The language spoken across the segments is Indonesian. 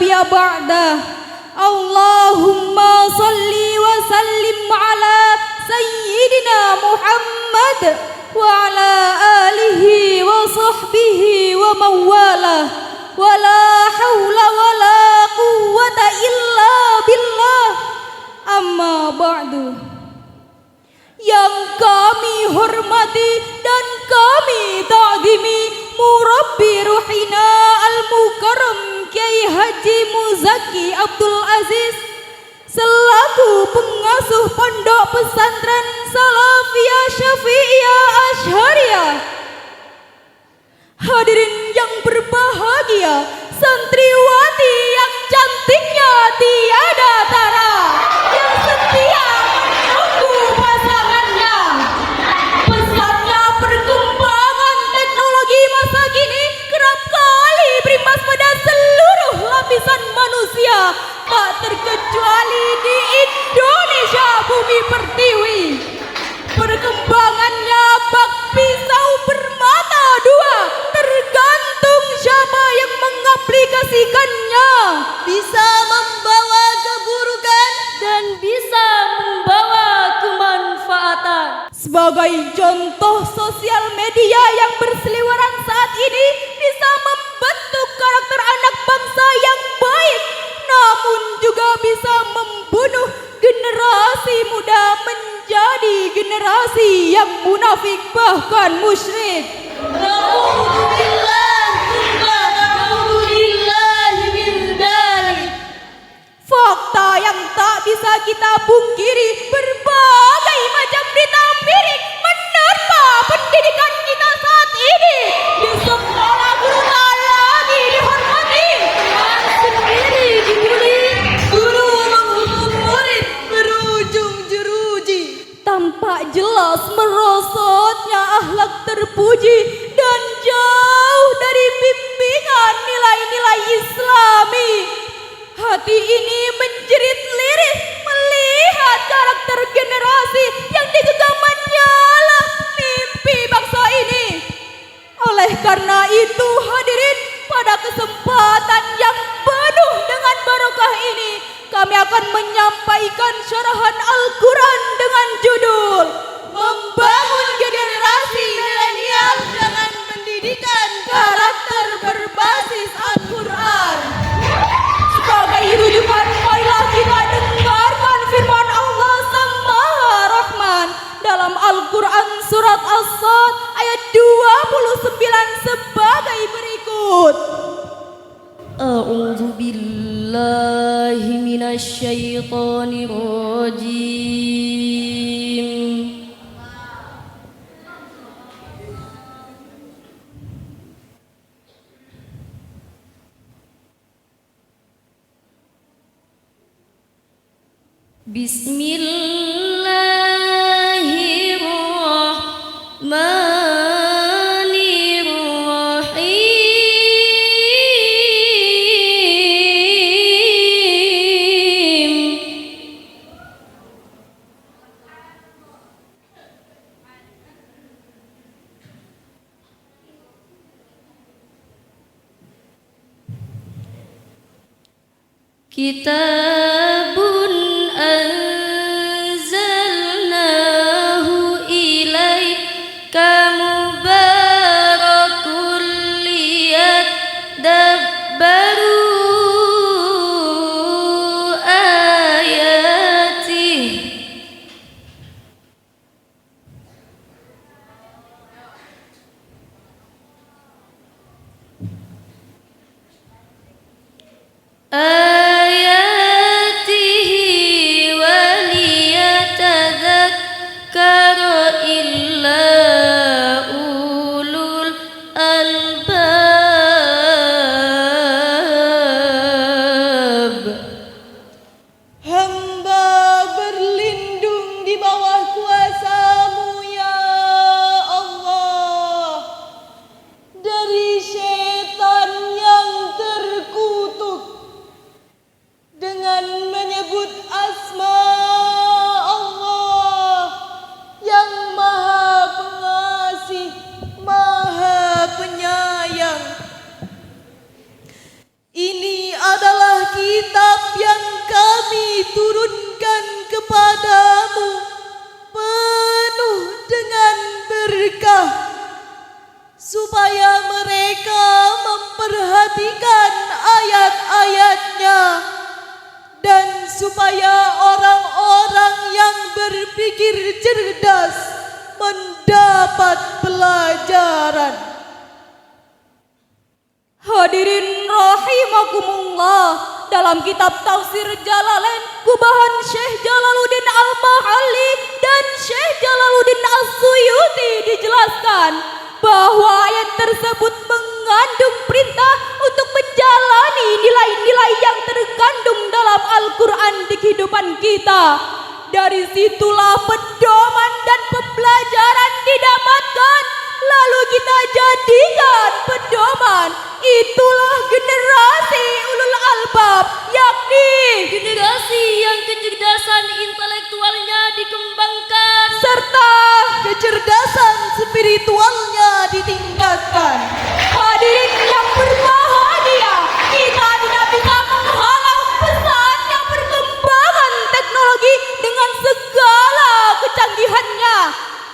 nabiyya ba'dah. Allahumma salli wa sallim ala sayyidina Muhammad wa ala alihi wa sahbihi wa mawalah. Wa la hawla wa la quwwata illa billah. Amma ba'du. Yang kami hormati dan kami ta'zimi Murabbi Ruhina Al-Mukarram Kiai Haji Muzaki Abdul Aziz selaku pengasuh Pondok Pesantren Salafiyah Syafi'iyah Asy'ariyah. Hadirin yang berbahagia, santriwati yang cantiknya tiada tara, yang setia menunggu pasangannya. Pesatnya perkembangan teknologi masa kini kerap kali berimbas pada seluruh lapisan manusia, tak terkecuali di Indonesia bumi pertiwi. Perkembangannya bak pisau bermata dua, tergantung siapa yang mengaplikasikannya. Bisa membawa keburukan dan bisa membawa kemanfaatan. Sebagai contoh, sosial media yang berseliweran saat ini bisa membentuk karakter anak bangsa yang baik, namun juga bisa membunuh generasi muda menjadi generasi yang munafik bahkan musyrik. Na'udzubillah tsumma na'udzubillah min dzalik. Fakta yang tak bisa kita pungkiri, berbagai macam berita miring menerpa pendidikan kita saat ini. Di sekolah guru tak lagi dihormati, dan sendiri dibully. Guru menghukum murid berujung jeruji. Tampak jelas merosotnya akhlak terpuji dan jauh dari bimbingan nilai-nilai Islami. Hati ini menjerit lirih melihat karakter generasi yang digenggamannya lah mimpi bangsa ini. Oleh karena itu, hadirin, pada kesempatan yang penuh dengan barokah ini, kami akan menyampaikan syarahan Al-Quran dengan judul Membangun Generasi Milenial dengan Pendidikan Karakter Berbasis Al-Quran. Sebagai rujukan, marilah kita dengarkan firman Allah Sang Maha Rahman dalam Al-Quran Surat As-Sad ayat 29 sebagai berikut. A'udzu billahi minasy syaithanir rajim. Bismillahirrahmanirrahim. Kitabun anzalnahu ilaika mubarakul liyadabbaru ayatih. supaya mereka memperhatikan ayat-ayatnya, dan supaya orang-orang yang berpikir cerdas mendapat pelajaran. Hadirin rahimakumullah, dalam kitab Tafsir Jalalain gubahan Syekh Jalaluddin Al-Mahalli dan Syekh Jalaluddin As-Suyuti dijelaskan bahwa ayat tersebut mengandung perintah untuk menjalani nilai-nilai yang terkandung dalam Al-Quran di kehidupan kita. Dari situlah pedoman dan pembelajaran didapatkan, lalu kita jadikan pedoman. Itulah generasi ulul albab, yakni generasi yang kecerdasan intelektualnya dikembangkan serta kecerdasan spiritualnya ditingkatkan. hadirin yang berbahagia, kita tidak bisa menghalang pesatnya perkembangan teknologi dengan segala kecanggihannya.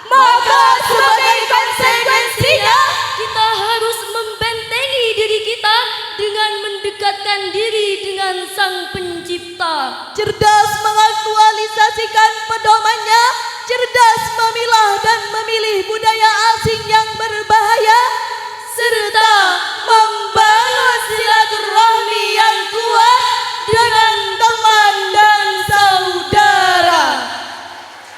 Maka sebagai konsekuensinya, kita harus membentengi diri kita dengan mendekatkan diri dengan Sang Pencipta. Cerdas mengaktualisasikan pedomannya, cerdas memilah dan memilih budaya asing yang berbahaya, serta membangun silaturahmi yang kuat dengan teman dan saudara.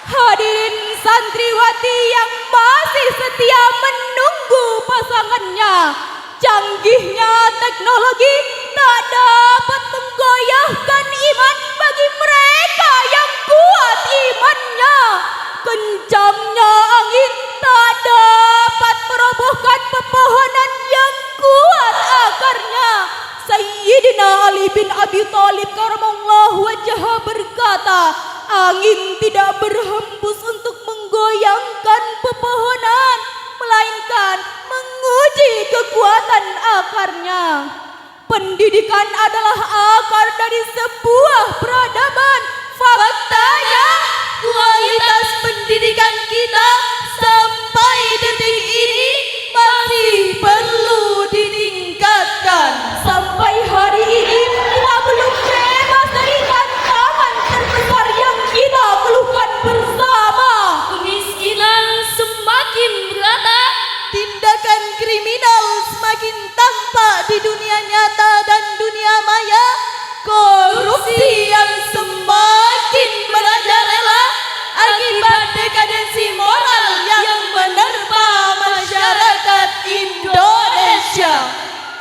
hadirin santriwati yang masih setia menunggu pasangannya, canggihnya teknologi tak dapat menggoyahkan iman bagi mereka yang kuat imannya. Kencangnya angin tak dapat merobohkan pepohonan yang kuat akarnya. Sayyidina Ali bin Abi Thalib karamallahu wajhah berkata, angin tidak berhembus untuk menggoyangkan pepohonan, melainkan menguji kekuatan akarnya. Pendidikan adalah akar dari sebuah peradaban. Faktanya, Kualitas pendidikan kita sampai detik ini masih perlu ditingkatkan. sampai hari ini kita belum bebas dari tantangan terbesar yang kita keluhkan bersama. Kemiskinan semakin merata, Tindakan kriminal semakin tampak di dunia nyata dan dunia maya. Korupsi yang semakin merajalela akibat dekadensi moral yang menerpa masyarakat Indonesia.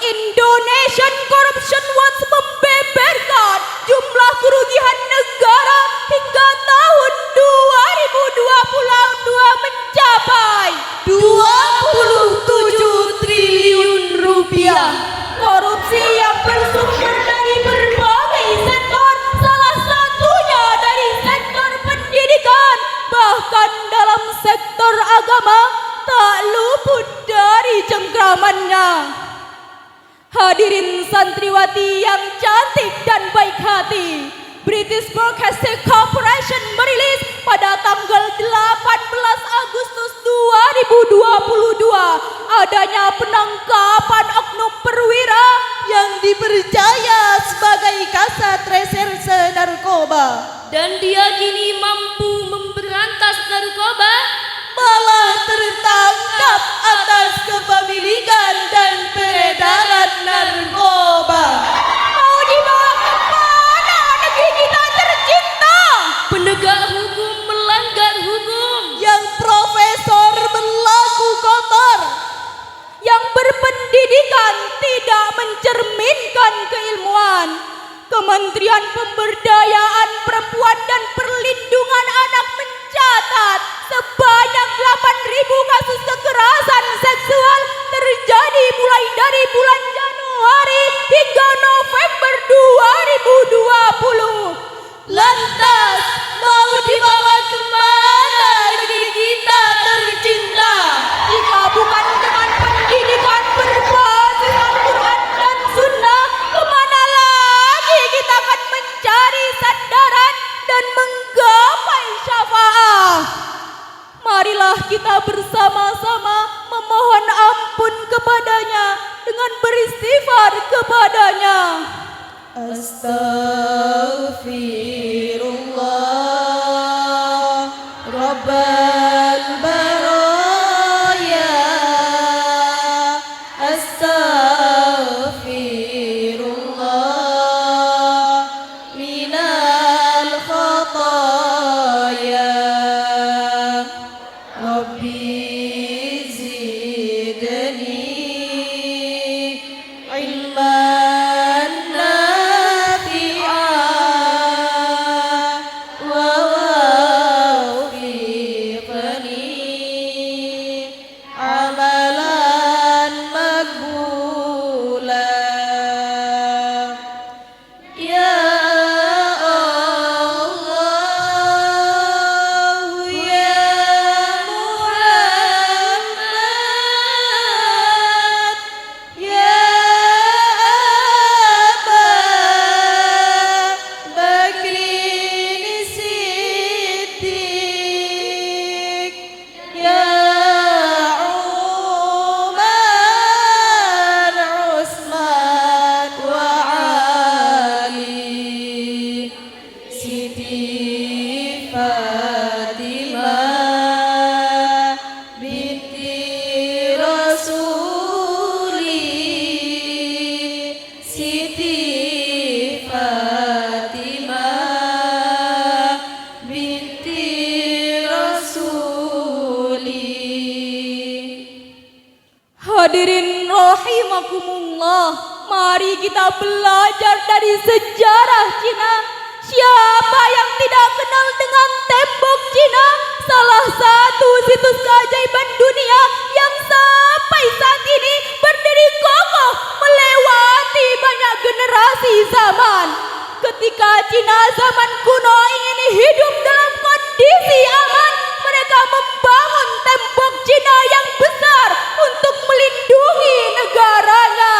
Indonesian Corruption Watch membeberkan jumlah kerugian negara hingga tahun 2022 mencapai 27 triliun rupiah. korupsi yang bersumber dari berbagai sektor, salah satunya dari sektor pendidikan, bahkan dalam sektor agama tak luput dari cengkramannya. Hadirin santriwati yang cantik dan baik hati, British Broadcasting Corporation merilis pada tanggal 18 Agustus 2022 adanya penangkapan oknum perwira yang dipercaya sebagai kasat reserse narkoba, dan diyakini mampu memberantas narkoba, malah tertangkap atas kepemilikan dan peredaran narkoba. mau dibawa kemana negeri kita tercinta? penegak hukum melanggar hukum, Yang profesor berlaku kotor, yang berpendidikan tidak mencerminkan keilmuan. Kementerian Pemberdayaan Perempuan dan Perlindungan Anak mencatat sebanyak 8.000 kasus kekerasan seksual terjadi mulai dari bulan Januari hingga November 2020. lantas mau dibawa kemana negeri kita tercinta? Jika bukan dengan pendidikan berbasis Al-Quran dan Sunnah, kemana lagi kita akan mencari sandaran dan menggapai syafaat? Marilah kita bersama-sama memohon ampun beristighfar kepadanya. Astaghfirullah Rabbal baraya. Astaghfirullah minal khataya. Rabbi zidni ilman nafi'an wa waffiqni amalan maqbula. Ya Allah ya Muhammad ya Aba Bakrin Siddiq ya Umar Usman wa Ali Siti Fatimah binti Rasuli. Siti Fatimah binti Rasuli. Hadirin rahimakumullah, mari kita belajar dari sejarah Cina. Siapa yang tidak kenal dengan tembok Cina, salah satu situs keajaiban dunia yang sampai saat ini berdiri kokoh melewati banyak generasi zaman. Ketika Cina zaman kuno ingin hidup dalam kondisi aman, mereka membangun tembok Cina yang besar untuk melindungi negaranya.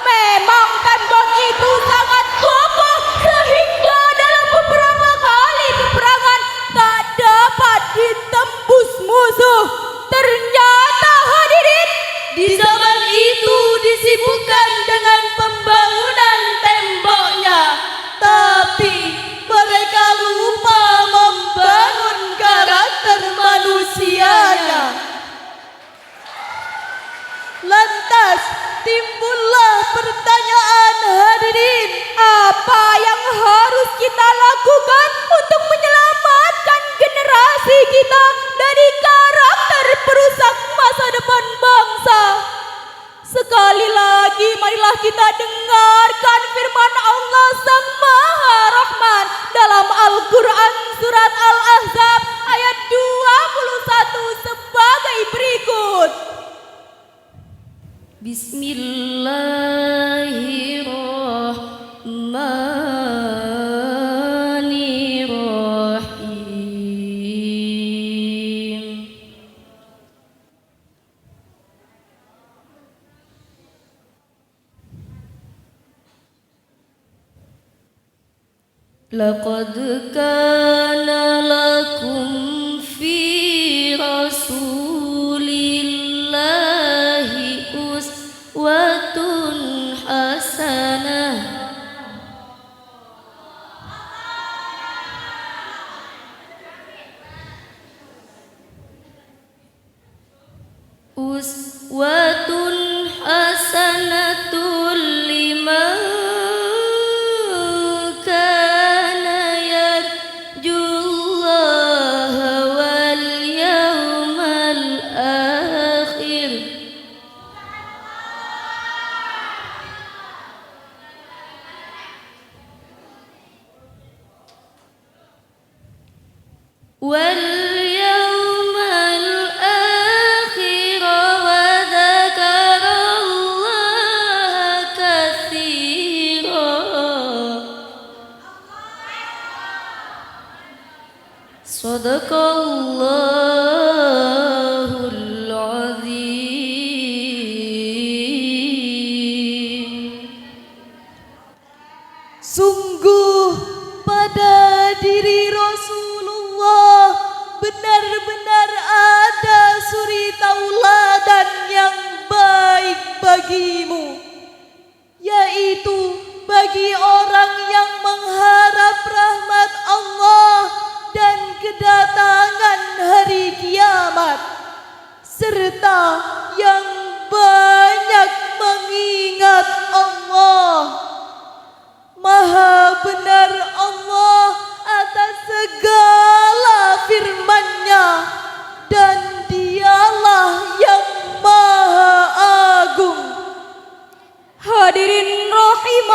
Memang tembok itu sangat kokoh sehingga dalam beberapa kali peperangan tak dapat ditembus musuh. Ternyata hadirin, Di zaman itu disibukkan dengan pembangunan temboknya, Tapi mereka lupa membangun karakter manusianya. Lantas timbullah pertanyaan hadirin, apa yang harus kita lakukan untuk menyelamatkan generasi kita dari karakter perusak masa depan bangsa? Sekali lagi marilah kita dengarkan firman Allah Sang Maha Rahman dalam Al-Quran surat Al-Ahzab ayat 21 sebagai berikut. Bismillahirrahmanirrahim. Laqad kana lakum fi rasulillahi uswatun hasanah. Uswatun hasanatul liman kana yarjullaha wal yawmal akhir. Wal yawmal akhir wa dzakarallaha katsira. Sadaqallahul azim. sungguh pada diri Rasulullah benar-benar ada suri tauladan yang baik bagimu.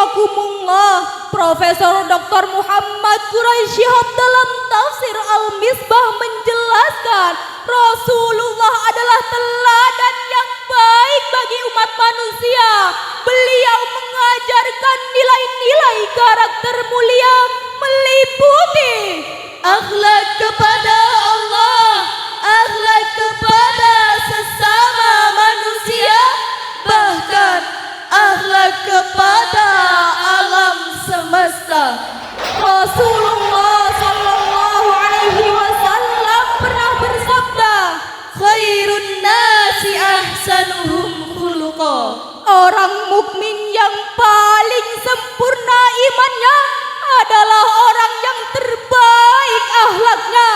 rahimakumullah, Profesor Dr. Muhammad Quraisy Shihab dalam tafsir Al-Misbah menjelaskan Rasulullah adalah teladan yang baik bagi umat manusia. Beliau mengajarkan nilai-nilai karakter mulia meliputi akhlak kepada Allah, akhlak kepada sesama manusia, bahkan akhlak kepada alam semesta. Rasulullah Sallallahu Alaihi Wasallam pernah bersabda, Khairun nasi ahsanuhum khuluqa. orang mukmin yang paling sempurna imannya adalah orang yang terbaik akhlaknya.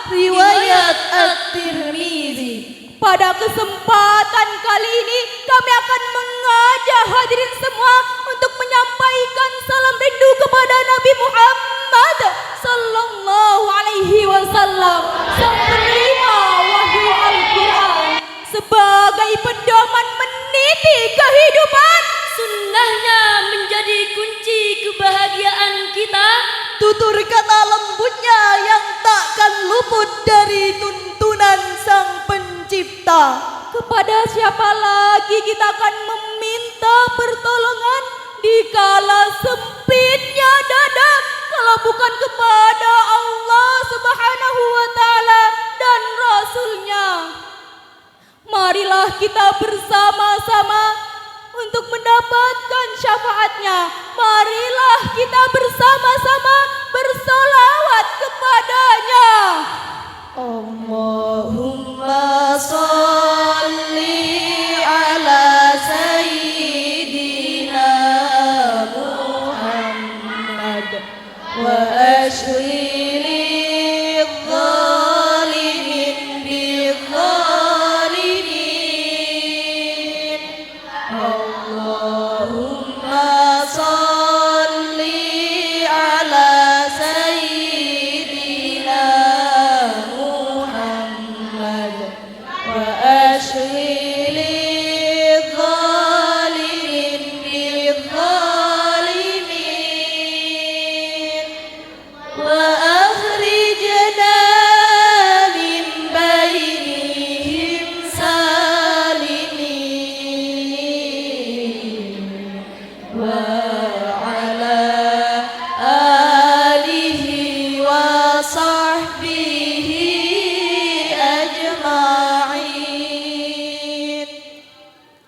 Riwayat At-Tirmizi. Pada kesempatan kali ini kami akan mengajak hadirin semua untuk menyampaikan salam rindu kepada Nabi Muhammad Sallallahu Alaihi Wasallam, sang penerima wahyu Al-Quran, sebagai pedoman meniti kehidupan. Sunnahnya menjadi kunci kebahagiaan kita. Tutur kata lembutnya yang takkan luput dari tuntunan Sang Pencipta. Kepada siapa lagi kita akan meminta pertolongan di kala sempitnya dada, kalau bukan kepada Allah Subhanahu wa Ta'ala dan Rasul-Nya. Marilah kita bersama-sama untuk mendapatkan syafaatnya. Marilah kita bersama-sama bersolawat kepadanya. Allahumma salli ala Sayyidina Muhammad wa ashwili dhalimin bidzalimin. Allahumma salli ala Sayyidina Muhammad wa ashwili dhalimin bidzalimin wa akhrijna min bainihim salimin wa ala alihi wa sahbihi ajma'in.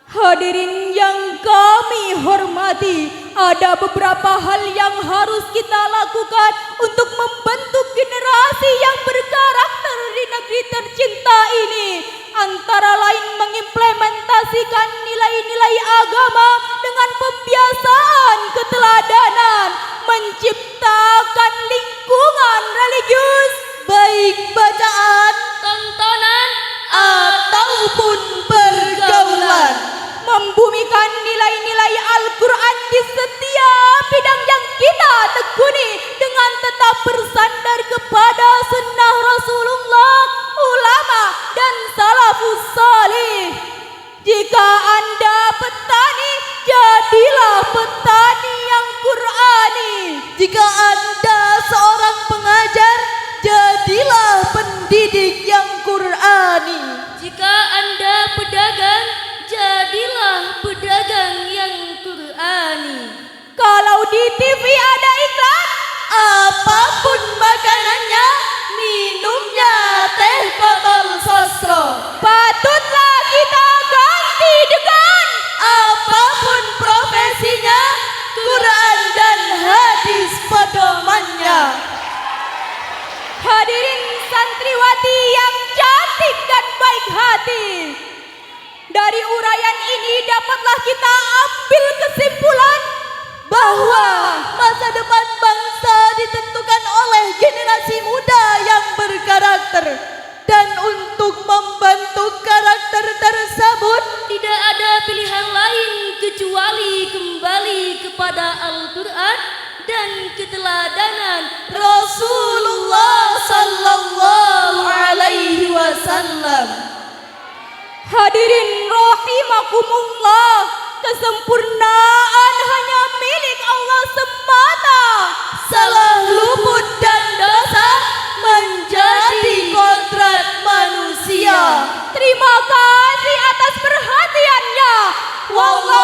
Hadirin yang kami hormati, ada beberapa hal yang harus kita lakukan untuk membentuk generasi yang berkarakter di negeri tercinta ini. Antara lain mengimplementasikan nilai-nilai agama dengan pembiasaan keteladanan, menciptakan lingkungan religius, Baik bacaan Tontonan ataupun pergaulan, membumikan nilai-nilai Al-Quran di setiap bidang yang kita tekuni dengan tetap bersandar kepada sunnah Rasulullah, ulama dan salafus salih. Jika Anda petani, jadilah petani yang Qurani. jika Anda seorang pengajar, jadilah pendidik yang Qurani. Jika Anda pedagang, jadilah pedagang yang Qurani. Kalau di TV ada iklan, Apapun makanannya, minumnya teh botol sosro. patutlah kita ganti dengan Apapun profesinya, Quran dan hadis pedomannya. hadirin santriwati yang cantik dan baik hati. Dari uraian ini dapatlah kita ambil kesimpulan Bahwa masa depan bangsa ditentukan oleh generasi muda yang berkarakter. Dan untuk membentuk karakter tersebut, Tidak ada pilihan lain kecuali kembali kepada Al-Quran dan keteladanan Rasulullah Sallallahu Alaihi Wasallam. Hadirin rahimakumullah, kesempurnaan hanya milik Wallahu